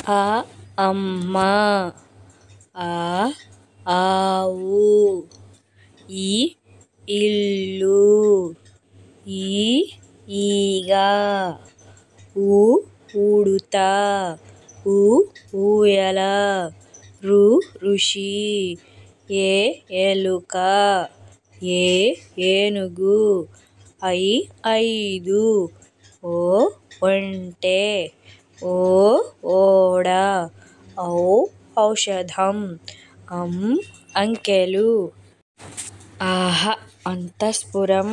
ఆ అమ్మ, ఆ ఆవు, ఈ ఇల్లు, ఈ ఈగ, ఊ ఉడుత, ఊ ఊయల, ఋ ఋషి, ఏ ఎలుక, ఏ ఏనుగు, ఐ ఐదు, ఓ ఒంటె, ఓ ఓడ, ఔ ఔషధం, అంకెలు. ఆహ అంతఃపురం,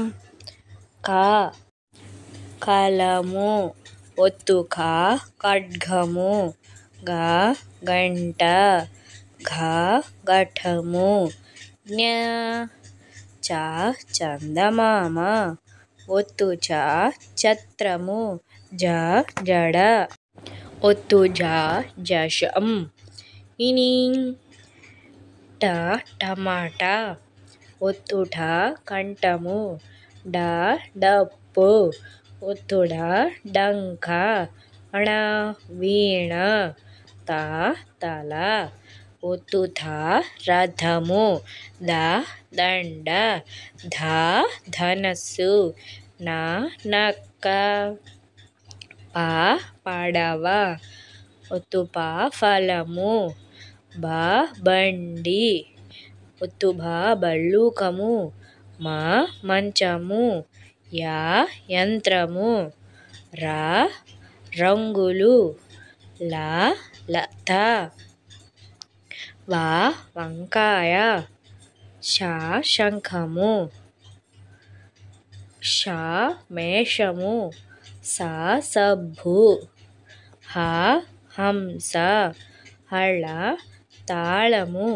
క కలము, ఒత్తు క ఖడ్గము, గ గంట, ఘ ఘటము, జ్ఞ చ చందమామ, ఒత్తు చ ఛత్రము, జ జడ, ఒత్తు ఝ ఝషం, ఇని ట టమాటా, ఒత్తు ఠ కంఠము, డ డప్పు, ఒత్తు డ డంక, ణ వీణ, త తల, ఒత్తు థ రథము, ద దండ, ధ ధనస్సు, న నక్క, ప పడవ, ఒత్తు ప ఫలము, బ బండి, ఒత్తు భ భల్లూకము, మ మంచము, య యంత్రము, ర రంగులు, ల లత, వ వంకాయ, శ శంఖము, ష మేషము, స సబ్బు, హ హంస, హళ తాళము,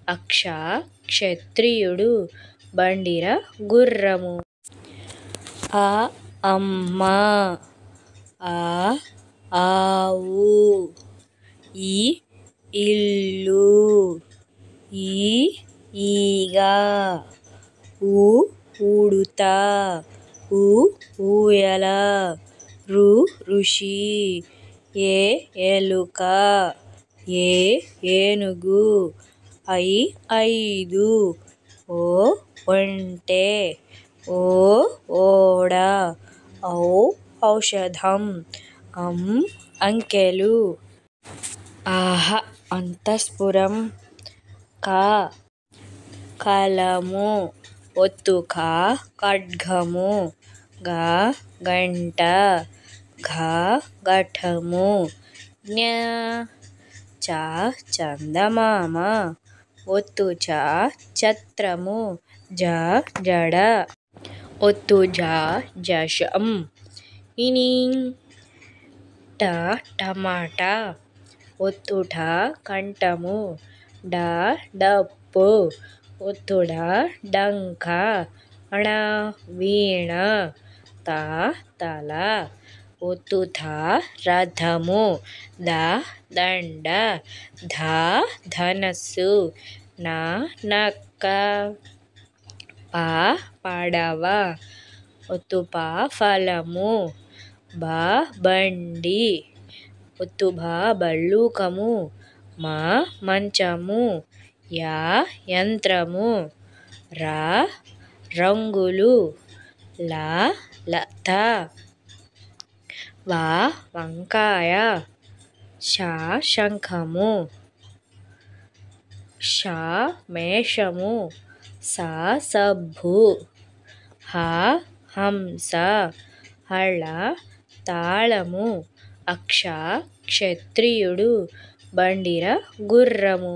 అక్ష క్షత్రియుడు, బండిర గుర్రము. అ అమ్మ, ఆ ఆవు, ఈ ఇల్లు, ఈ ఈగ, ఊ ఉడుత, ఊ ఊయల, ఋ ఋషి, ఏ ఎలుక, ఏ ఏనుగు, ఐ ఐదు, ఓ ఒంటె, ఓ ఓడ, ఔ ఔషధం, అంకెలు. ఆహ అంతఃపురం, క కలము, ఒత్తు క ఖడ్గము, గ గంట, ఘ ఘటము, జ్ఞ చ చందమామ, ఒత్తు చ ఛత్రము, జ జడ, ఒత్తు ఝ ఝషం, ఇని ట టమాటా, ఒత్తు ఠ కంఠము, డ డప్పు, ఒత్తు డ డంక, ణ వీణ, త తల, ఒత్తు థ రథము, ద దండ, ధ ధనస్సు, న నక్క, ప పడవ, ఒత్తు ప ఫలము, బ బండి, ఒత్తు భ భల్లూకము, మ మంచము, య యంత్రము, ర రంగులు, ల లత, వ వంకాయ, శ శంఖము, ష మేషము, స సబ్బు, హ హంస, హళ తాళము, అక్ష క్షత్రియుడు, బండిర గుర్రము.